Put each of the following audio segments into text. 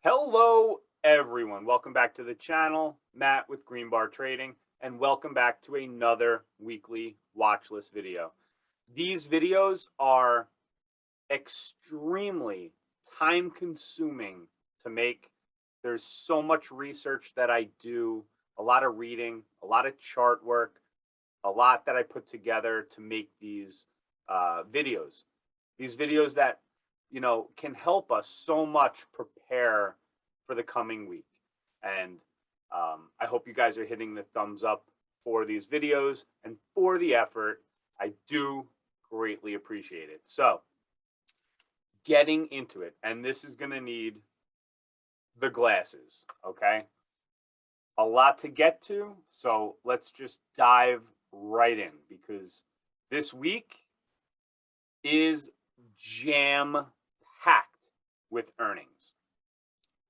Hello, everyone. Welcome back to the channel. Matt with Green Bar Trading, and welcome back to another weekly watch list video. These videos are extremely time consuming to make. There's so much research that I do, a lot of reading, a lot of chart work, a lot that I put together to make these videos. These videos that can help us so much prepare for the coming week. And I hope you guys are hitting the thumbs up for these videos and for the effort. I do greatly appreciate it. So, getting into it, and this is going to need the glasses, okay? A lot to get to, so let's just dive right in because this week is jam packed with earnings.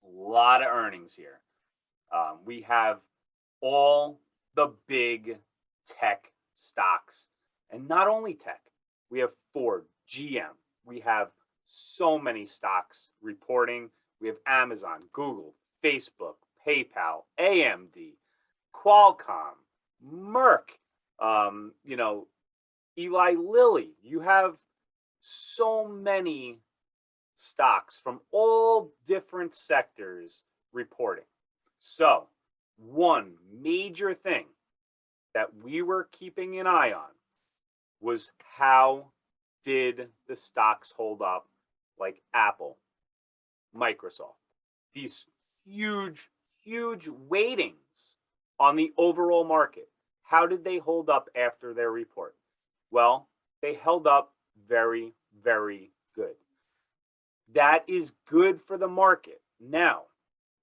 A lot of earnings here. We have all the big tech stocks, and not only tech. We have Ford, GM. We have so many stocks reporting. We have Amazon, Google, Facebook, PayPal, AMD, Qualcomm, Merck, Eli Lilly. You have so many stocks from all different sectors reporting. So, one major thing that we were keeping an eye on was how did the stocks hold up, like Apple, Microsoft, these huge, huge weightings on the overall market. How did they hold up after their report? Well, they held up very, very good. That is good for the market. Now,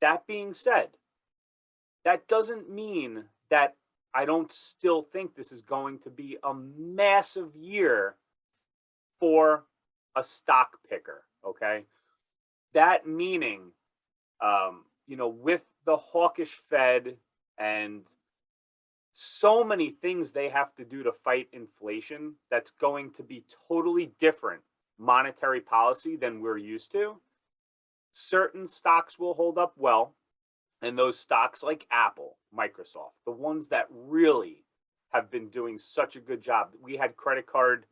that being said, that doesn't mean that I don't still think this is going to be a massive year for a stock picker, okay? That meaning, with the hawkish Fed and so many things they have to do to fight inflation, that's going to be totally different monetary policy than we're used to. Certain stocks will hold up well, and those stocks like Apple, Microsoft, the ones that really have been doing such a good job. We had credit card,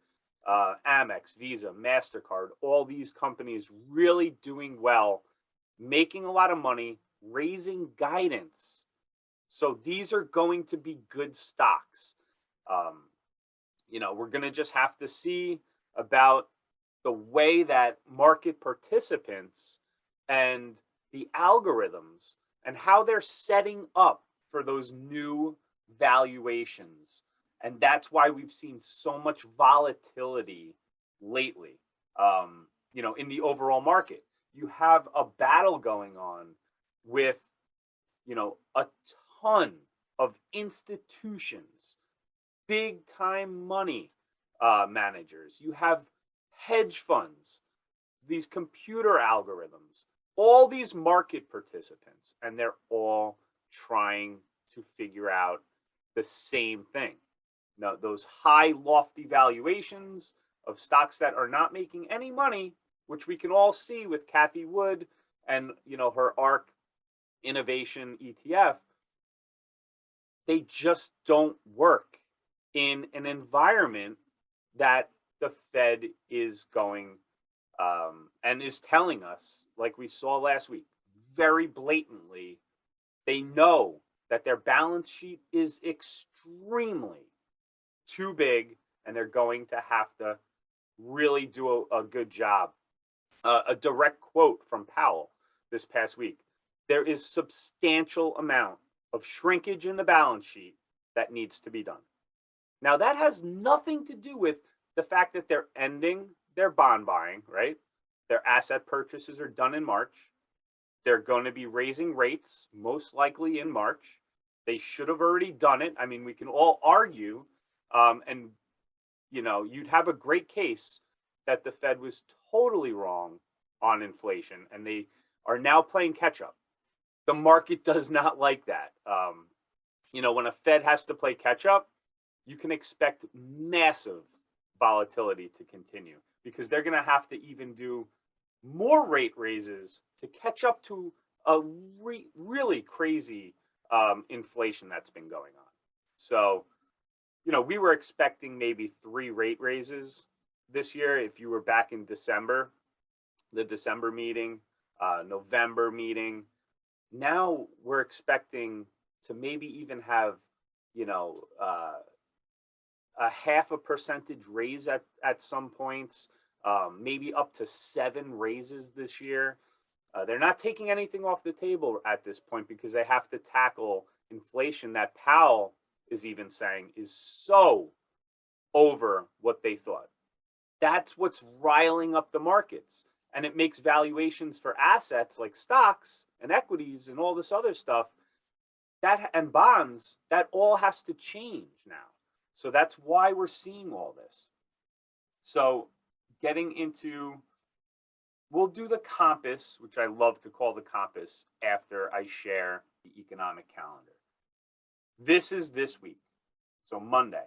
Amex, Visa, MasterCard, all these companies really doing well, making a lot of money, raising guidance. So these are going to be good stocks. We're going to just have to see about the way that market participants and the algorithms and how they're setting up for those new valuations. And that's why we've seen so much volatility lately, in the overall market. You have a battle going on with, a ton of institutions, big time money managers. You have hedge funds, these computer algorithms, all these market participants, and they're all trying to figure out the same thing. Now, those high, lofty valuations of stocks that are not making any money, which we can all see with Cathie Wood and her ARK Innovation ETF, they just don't work in an environment that the Fed is going and is telling us, like we saw last week, very blatantly, they know that their balance sheet is extremely too big and they're going to have to really do a good job. A direct quote from Powell this past week: there is substantial amount of shrinkage in the balance sheet that needs to be done. Now, that has nothing to do with the fact that they're ending their bond buying, right? Their asset purchases are done in March. They're going to be raising rates most likely in March. They should have already done it. I mean, we can all argue, and you'd have a great case that the Fed was totally wrong on inflation, and they are now playing catch up. The market does not like that. When a Fed has to play catch up, you can expect massive volatility to continue because they're going to have to even do more rate raises to catch up to a really crazy inflation that's been going on. So, we were expecting maybe 3 rate raises this year. If you were back in December, the December meeting, November meeting, now we're expecting to maybe even have, you know, a half a percentage raise at some points, maybe up to 7 raises this year. They're not taking anything off the table at this point because they have to tackle inflation that Powell is even saying is so over what they thought. That's what's riling up the markets. And it makes valuations for assets like stocks and equities and all this other stuff and bonds, that all has to change now. So that's why we're seeing all this. So getting into, we'll do the compass, which I love to call the compass, after I share the economic calendar. This is this week. So Monday,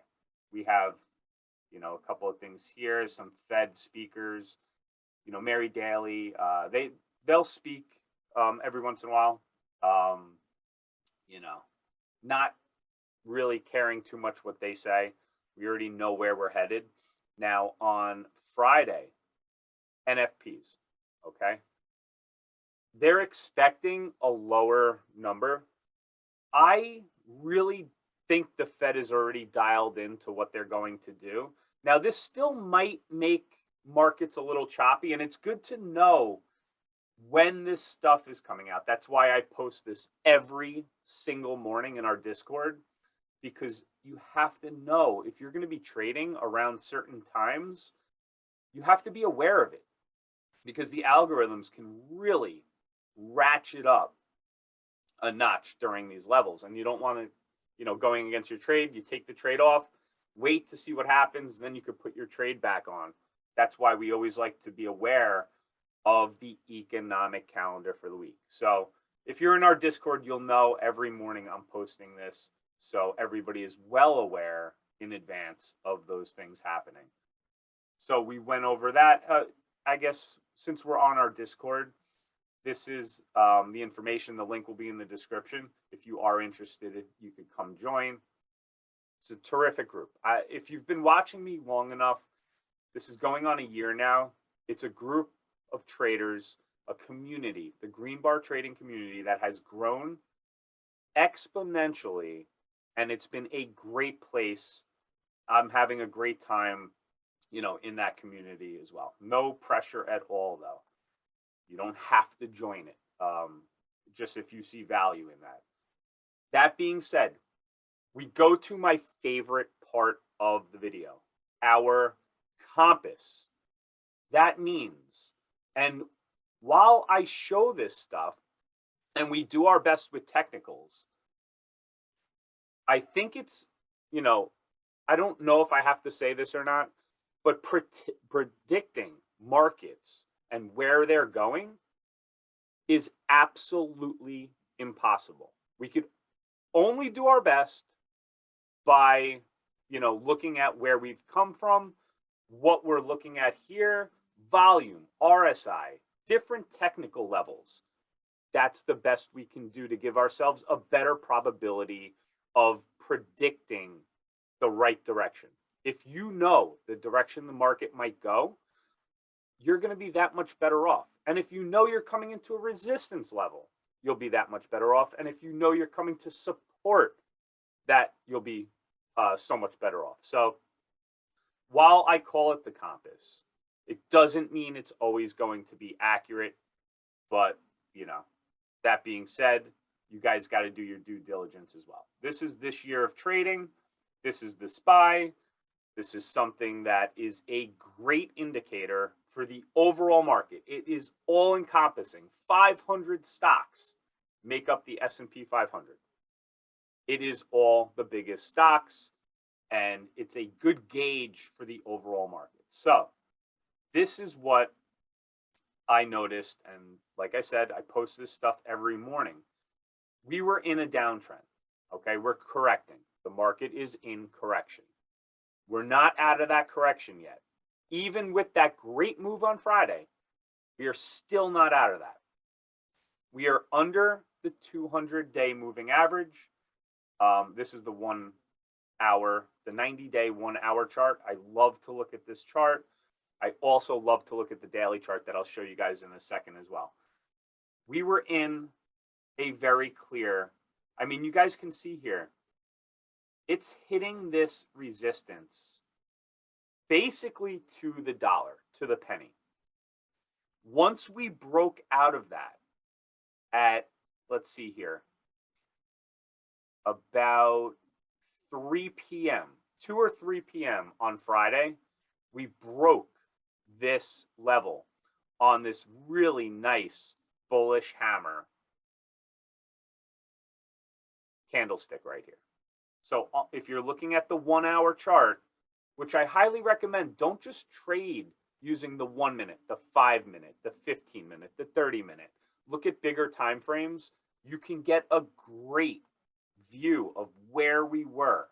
we have, a couple of things here, some Fed speakers, Mary Daly, they'll speak every once in a while, not really caring too much what they say. We already know where we're headed. Now on Friday, NFPs, okay? They're expecting a lower number. I really think the Fed is already dialed into what they're going to do. Now, this still might make markets a little choppy, and it's good to know when this stuff is coming out. That's why I post this every single morning in our Discord, because you have to know if you're going to be trading around certain times, you have to be aware of it, because the algorithms can really ratchet up a notch during these levels. And you don't want to, going against your trade, you take the trade off, wait to see what happens, then you could put your trade back on. That's why we always like to be aware of the economic calendar for the week. So if you're in our Discord, you'll know every morning I'm posting this, so everybody is well aware in advance of those things happening. So we went over that. I guess since we're on our Discord, this is the information. The link will be in the description. If you are interested, you could come join. It's a terrific group. If you've been watching me long enough, this is going on a year now. It's a group of traders, a community, the Green Bar trading community, that has grown exponentially, and it's been a great place. I'm having a great time, in that community as well. No pressure at all, though. You don't have to join it, just if you see value in that. That being said, we go to my favorite part of the video, our compass. That means, and while I show this stuff and we do our best with technicals, I think it's, I don't know if I have to say this or not, but predicting markets and where they're going is absolutely impossible. We could only do our best by, looking at where we've come from, what we're looking at here, volume, RSI, different technical levels. That's the best we can do to give ourselves a better probability of predicting the right direction. If you know the direction the market might go, you're going to be that much better off. And if you know you're coming into a resistance level, you'll be that much better off. And if you know you're coming to support that, you'll be so much better off. So while I call it the compass, it doesn't mean it's always going to be accurate. But, that being said, you guys got to do your due diligence as well. This is this year of trading. This is the SPY. This is something that is a great indicator for the overall market. It is all encompassing. 500 stocks make up the S&P 500. It is all the biggest stocks, and it's a good gauge for the overall market. So this is what I noticed, and like I said, I post this stuff every morning. We were in a downtrend, okay? We're correcting. The market is in correction. We're not out of that correction yet. Even with that great move on Friday, we are still not out of that. We are under the 200-day moving average. This is the 1 hour, the 90-day 1 hour chart. I love to look at this chart. I also love to look at the daily chart that I'll show you guys in a second as well. We were in a very clear, I mean, you guys can see here, it's hitting this resistance basically to the dollar, to the penny. Once we broke out of that at, let's see here, about 3 p.m., 2 or 3 p.m. on Friday, we broke this level on this really nice bullish hammer candlestick right here. So if you're looking at the 1 hour chart, which I highly recommend, don't just trade using the 1 minute, the 5 minute, the 15 minute, the 30 minute. Look at bigger time frames. You can get a great view of where we were.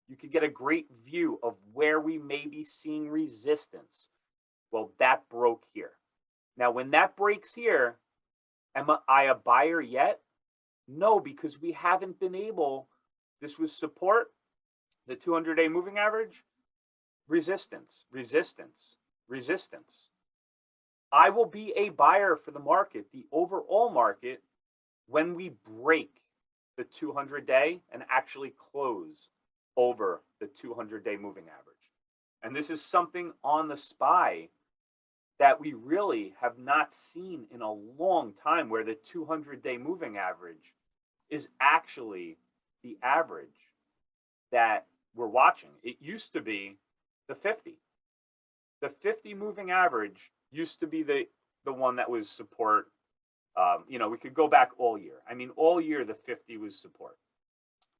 You could get a great view of where we may be seeing resistance. Well, that broke here. Now, when that breaks here, am I a buyer yet? No, because we haven't been able. This was support, the 200-day moving average, resistance, resistance, resistance. I will be a buyer for the market, the overall market, when we break the 200-day and actually close over the 200-day moving average. And this is something on the SPY that we really have not seen in a long time, where the 200-day moving average is actually the average that we're watching. It used to be the 50. The 50 moving average used to be the one that was support. You know, we could go back all year. I mean, all year the 50 was support.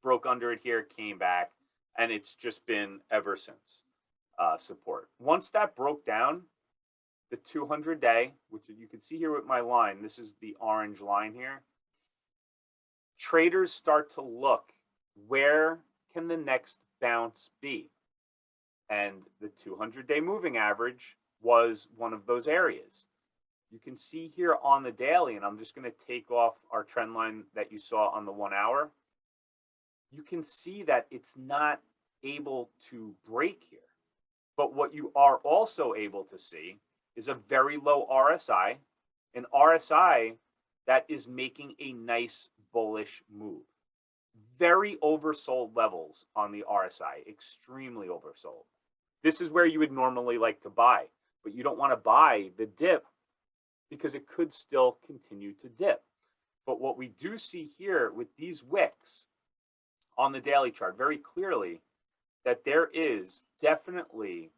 Broke under it here, came back, and it's just been ever since support. Once that broke down, the 200-day, which you can see here with my line, this is the orange line here. Traders start to look, where can the next bounce be? And the 200-day moving average was one of those areas. You can see here on the daily, and I'm just going to take off our trend line that you saw on the 1 hour. You can see that it's not able to break here. But what you are also able to see is a very low RSI, an RSI that is making a nice bullish move. Very oversold levels on the RSI, extremely oversold. This is where you would normally like to buy, but you don't want to buy the dip because it could still continue to dip. But what we do see here with these wicks on the daily chart very clearly, that there is definitely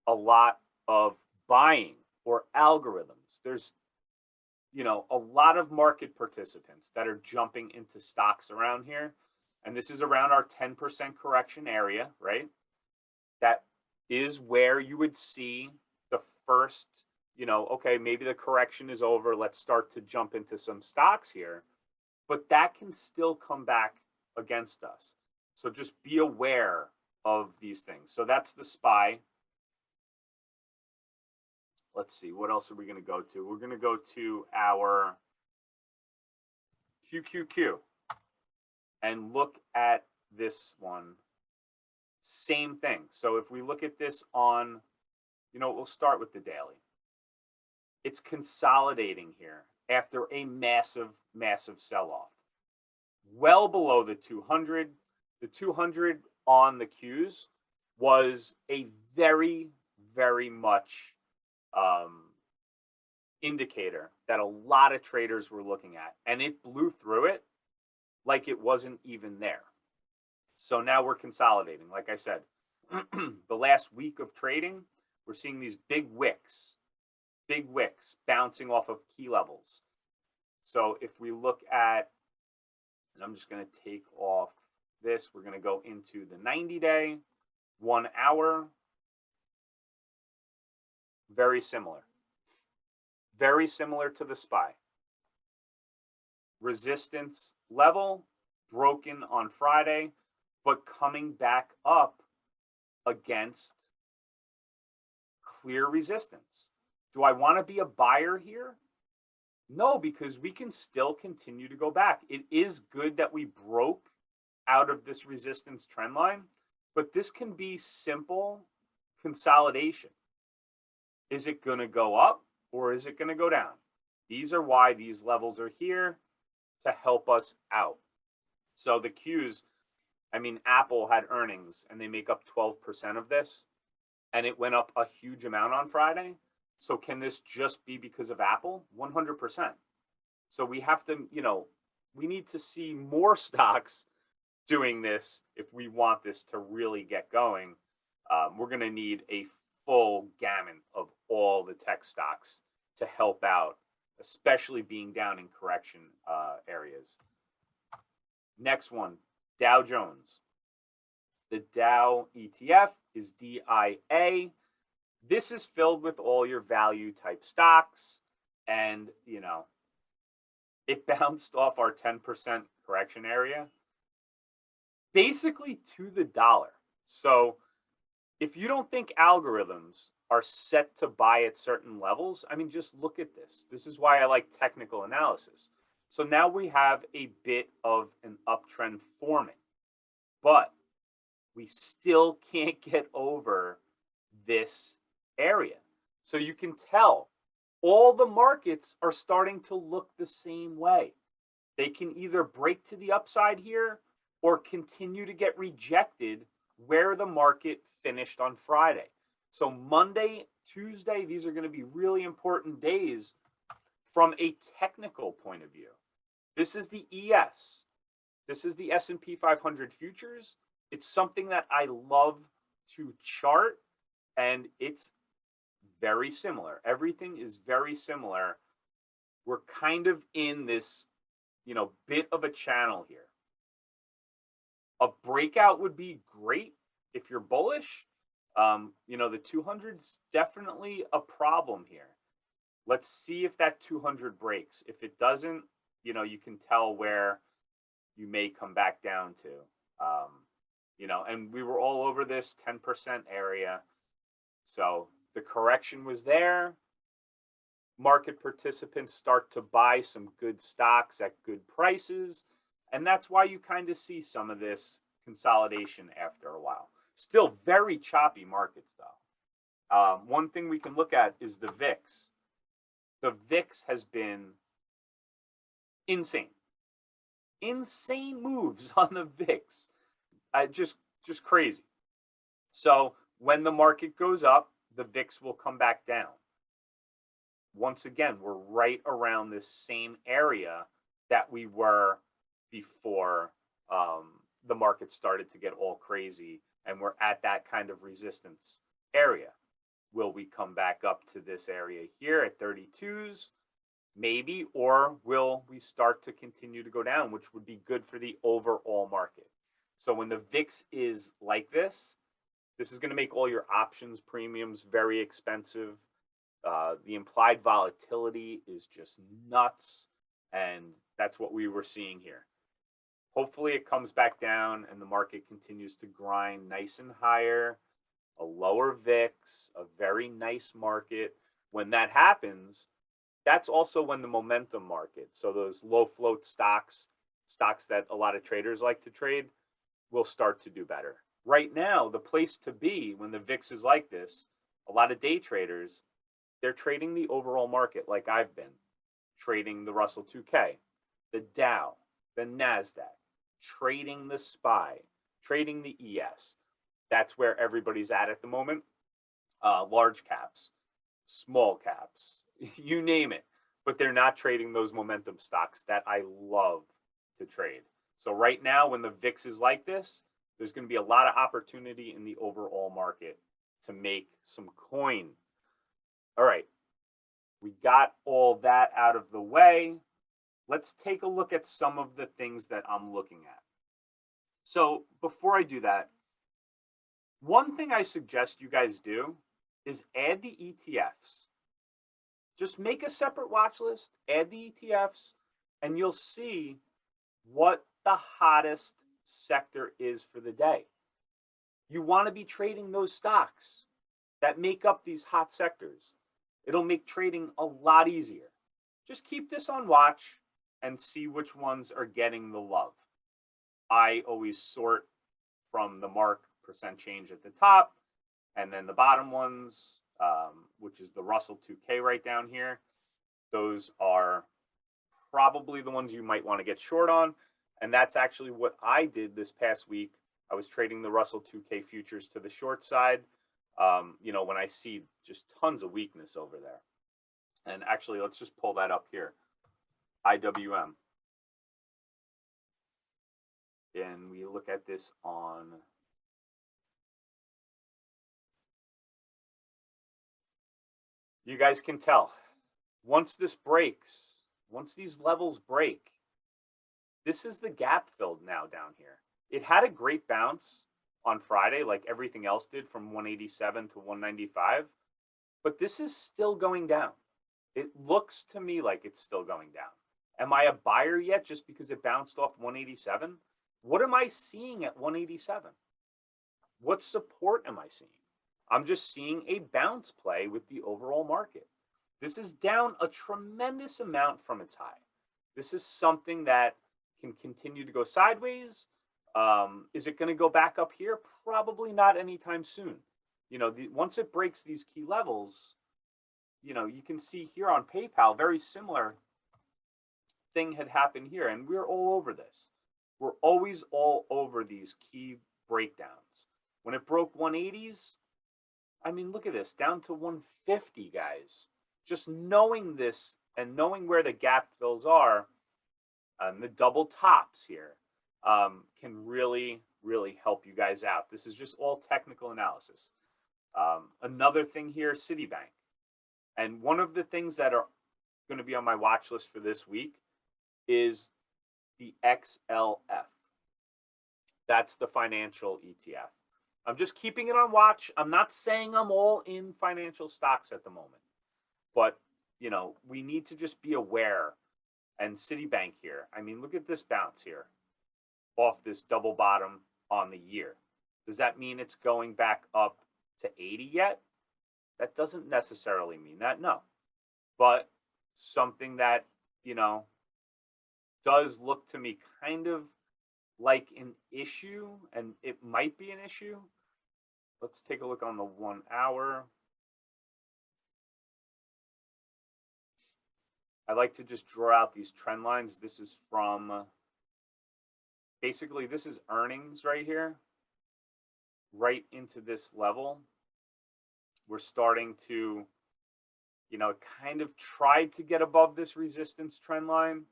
a lot of buying or algorithms. There's, you know, a lot of market participants that are jumping into stocks around here. And this is around our 10% correction area, right? That is where you would see the first, you know, okay, maybe the correction is over. Let's start to jump into some stocks here. But that can still come back against us. So just be aware of these things. So that's the SPY. Let's see, what else are we going to go to? We're going to go to our QQQ and look at this one. Same thing. So if we look at this on, you know, we'll start with the daily. It's consolidating here after a massive, massive sell-off. Well below the 200. The 200 on the Qs was a very, very much indicator that a lot of traders were looking at, and it blew through it like it wasn't even there. So now we're consolidating. Like I said, the last week of trading, we're seeing these big wicks bouncing off of key levels. So if we look at, and I'm just going to take off this, we're going to go into the 90-day, 1 hour. Very similar. Very similar to the SPY. Resistance level broken on Friday, but coming back up against clear resistance. Do I want to be a buyer here? No, because we can still continue to go back. It is good that we broke out of this resistance trend line, but this can be simple consolidation. Is it going to go up or is it going to go down? These are why these levels are here to help us out. So the Qs, I mean, Apple had earnings and they make up 12% of this, and it went up a huge amount on Friday. So can this just be because of Apple? 100%. So we have to, we need to see more stocks doing this if we want this to really get going. We're going to need a full gamut of all the tech stocks to help out, especially being down in correction areas. Next one, Dow Jones. The Dow ETF is DIA. This is filled with all your value type stocks, and it bounced off our 10% correction area basically to the dollar. So if you don't think algorithms are set to buy at certain levels, I mean, just look at this. This is why I like technical analysis. So now we have a bit of an uptrend forming, but we still can't get over this area. So you can tell all the markets are starting to look the same way. They can either break to the upside here or continue to get rejected where the market finished on Friday. So Monday, Tuesday, these are going to be really important days from a technical point of view. This is the ES. This is the S&P 500 futures. It's something that I love to chart, and it's very similar. Everything is very similar. We're kind of in this, bit of a channel here. A breakout would be great if you're bullish. The 200's definitely a problem here. Let's see if that 200 breaks. If it doesn't, you can tell where you may come back down to. And we were all over this 10% area. So the correction was there. Market participants start to buy some good stocks at good prices. And that's why you kind of see some of this consolidation after a while. Still very choppy markets, though. One thing we can look at is the VIX. The VIX has been insane. Insane moves on the VIX. Just crazy. So when the market goes up, the VIX will come back down. Once again, we're right around this same area that we were before the market started to get all crazy, and we're at that kind of resistance area. Will we come back up to this area here at 32s? Maybe, or will we start to continue to go down, which would be good for the overall market. So when the VIX is like this is going to make all your options premiums very expensive. The implied volatility is just nuts, and that's what we were seeing here. Hopefully it comes back down and the market continues to grind nice and higher, a lower VIX, a very nice market. When that happens, that's also when the momentum market, so those low float stocks that a lot of traders like to trade, will start to do better. Right now, the place to be when the VIX is like this, a lot of day traders, they're trading the overall market like I've been, trading the Russell 2K, the Dow, the NASDAQ, trading the SPY, trading the ES. That's where everybody's at the moment. Large caps, small caps, you name it. But they're not trading those momentum stocks that I love to trade. So right now, when the VIX is like this, there's going to be a lot of opportunity in the overall market to make some coin. All right, we got all that out of the way. Let's take a look at some of the things that I'm looking at. So before I do that, one thing I suggest you guys do is add the ETFs. Just make a separate watch list, add the ETFs, and you'll see what the hottest sector is for the day. You want to be trading those stocks that make up these hot sectors. It'll make trading a lot easier. just keep this on watch and see which ones are getting the love. I always sort from the mark percent change at the top, and then the bottom ones, which is the Russell 2K right down here. Those are probably the ones you might want to get short on. And that's actually what I did this past week. I was trading the Russell 2K futures to the short side, when I see just tons of weakness over there. And actually, let's just pull that up here. IWM. And we look at this on you guys can tell once this breaks, once these levels break, this is the gap filled now down here. It had a great bounce on Friday, like everything else did, from 187 to 195, but this is still going down. It looks to me like it's still going down. Am I a buyer yet just because it bounced off 187? What am I seeing at 187? What support am I seeing? I'm just seeing a bounce play with the overall market. This is down a tremendous amount from its high. This is something that can continue to go sideways. Is it going to go back up here? Probably not anytime soon. Once it breaks these key levels, you can see here on PayPal, very similar thing had happened here, and we're all over this. We're always all over these key breakdowns. When it broke 180s, I mean, look at this, down to 150, guys. Just knowing this and knowing where the gap fills are and the double tops here can really, really help you guys out. This is just all technical analysis. Another thing here, Citibank. And one of the things that are going to be on my watch list for this week is the XLF. That's the financial ETF. I'm just keeping it on watch. I'm not saying I'm all in financial stocks at the moment, but we need to just be aware. And Citibank here, I mean, look at this bounce here off this double bottom on the year. Does that mean it's going back up to 80 yet? That doesn't necessarily mean that, no. But something that, does look to me kind of like an issue, and it might be an issue. Let's take a look on the 1 hour. I like to just draw out these trend lines. This is from, basically, this is earnings right here, right into this level. We're starting to, kind of tried to get above this resistance trend line.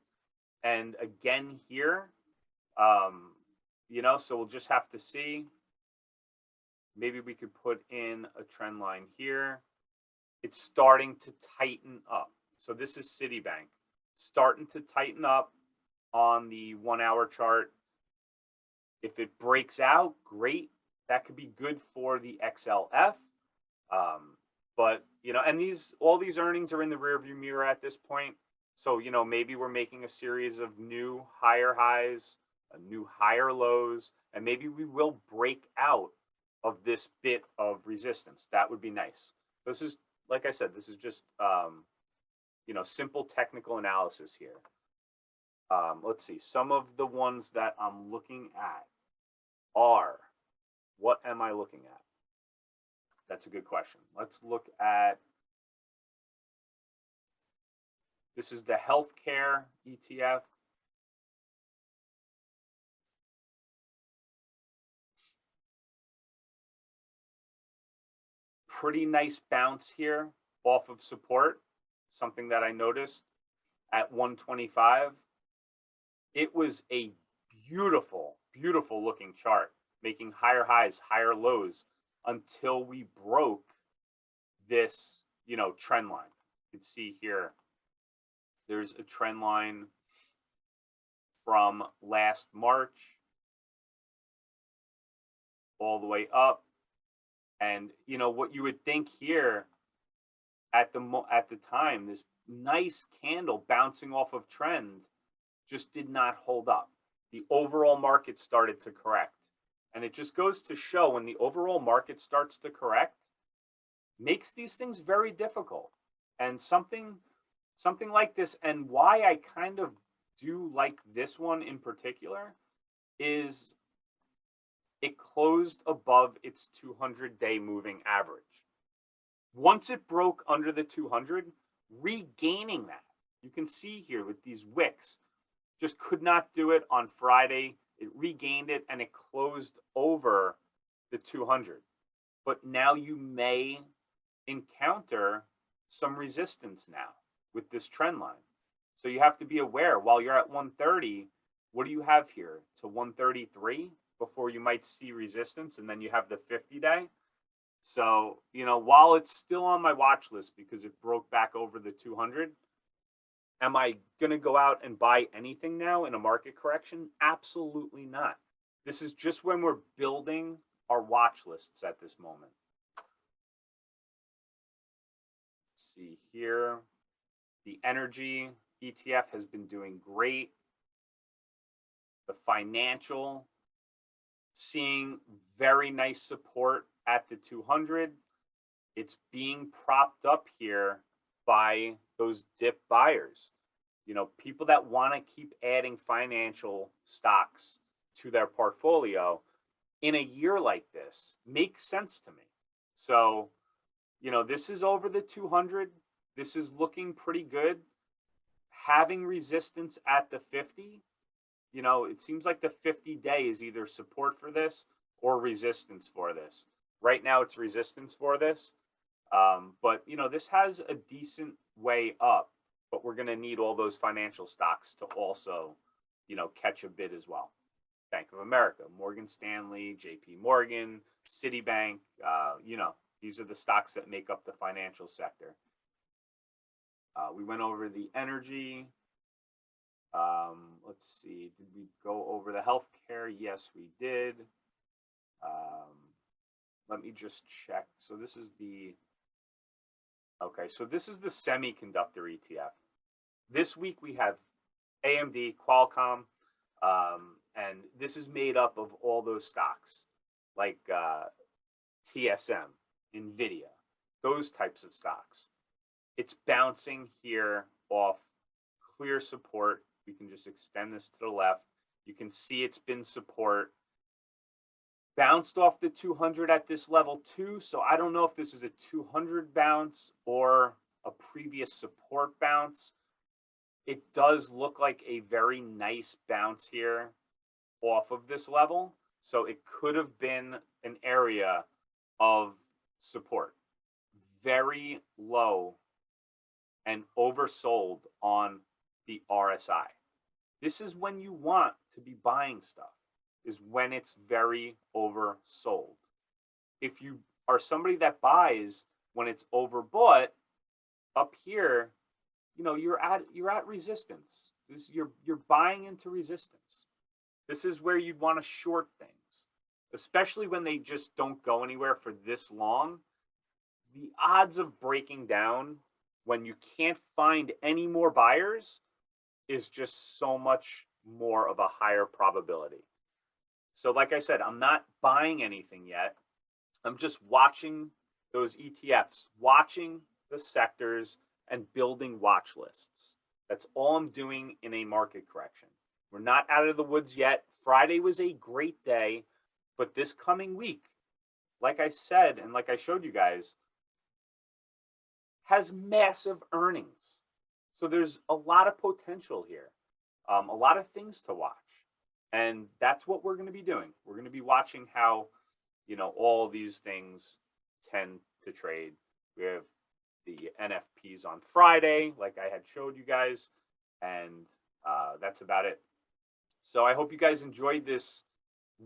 And again here, so we'll just have to see. Maybe we could put in a trend line here. It's starting to tighten up. So this is Citibank starting to tighten up on the 1 hour chart. If it breaks out, great. That could be good for the XLF. But, and all these earnings are in the rearview mirror at this point. So, maybe we're making a series of new higher highs, new higher lows, and maybe we will break out of this bit of resistance. That would be nice. This is, like I said, this is just, simple technical analysis here. Let's see. Some of the ones that I'm looking at are, what am I looking at? That's a good question. Let's look at, this is the healthcare ETF. Pretty nice bounce here off of support, something that I noticed at 125. It was a beautiful, beautiful looking chart, making higher highs, higher lows until we broke this, trend line. You can see here, there's a trend line from last March all the way up. And, what you would think here at the time, this nice candle bouncing off of trend just did not hold up. The overall market started to correct. And it just goes to show when the overall market starts to correct, makes these things very difficult. And something something like this. And why I kind of do like this one in particular is it closed above its 200-day moving average. Once it broke under the 200, regaining that, you can see here with these wicks, just could not do it on Friday. It regained it and it closed over the 200. But now you may encounter some resistance now with this trend line. So you have to be aware while you're at 130, what do you have here to 133 before you might see resistance, and then you have the 50-day. So, while it's still on my watch list because it broke back over the 200, am I going to go out and buy anything now in a market correction? Absolutely not. This is just when we're building our watch lists at this moment. Let's see here. The energy ETF has been doing great. The financial, seeing very nice support at the 200. It's being propped up here by those dip buyers. People that want to keep adding financial stocks to their portfolio in a year like this makes sense to me. So, this is over the 200. This is looking pretty good. Having resistance at the 50, it seems like the 50-day is either support for this or resistance for this. Right now, it's resistance for this. But, this has a decent way up, but we're going to need all those financial stocks to also, catch a bid as well. Bank of America, Morgan Stanley, JP Morgan, Citibank, these are the stocks that make up the financial sector. We went over the energy. Let's see, did we go over the healthcare? Yes, we did. Let me just check. So this is the semiconductor ETF. This week we have AMD, Qualcomm, and this is made up of all those stocks like TSM, NVIDIA, those types of stocks. It's bouncing here off clear support. We can just extend this to the left. You can see it's been support. Bounced off the 200 at this level too. So I don't know if this is a 200 bounce or a previous support bounce. It does look like a very nice bounce here off of this level. So it could have been an area of support. Very low and oversold on the RSI. This is when you want to be buying stuff, is when it's very oversold. If you are somebody that buys when it's overbought, up here, you're at resistance. You're buying into resistance. This is where you'd want to short things, especially when they just don't go anywhere for this long. The odds of breaking down when you can't find any more buyers is just so much more of a higher probability. So like I said, I'm not buying anything yet. I'm just watching those ETFs, watching the sectors and building watch lists. That's all I'm doing in a market correction. We're not out of the woods yet. Friday was a great day, but this coming week, like I said, and like I showed you guys, has massive earnings. So there's a lot of potential here, a lot of things to watch. And that's what we're going to be doing. We're going to be watching how, all these things tend to trade. We have the NFPs on Friday, like I had showed you guys, and that's about it. So I hope you guys enjoyed this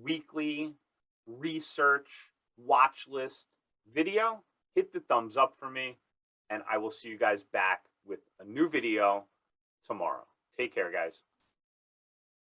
weekly research watch list video. Hit the thumbs up for me, and I will see you guys back with a new video tomorrow. Take care, guys.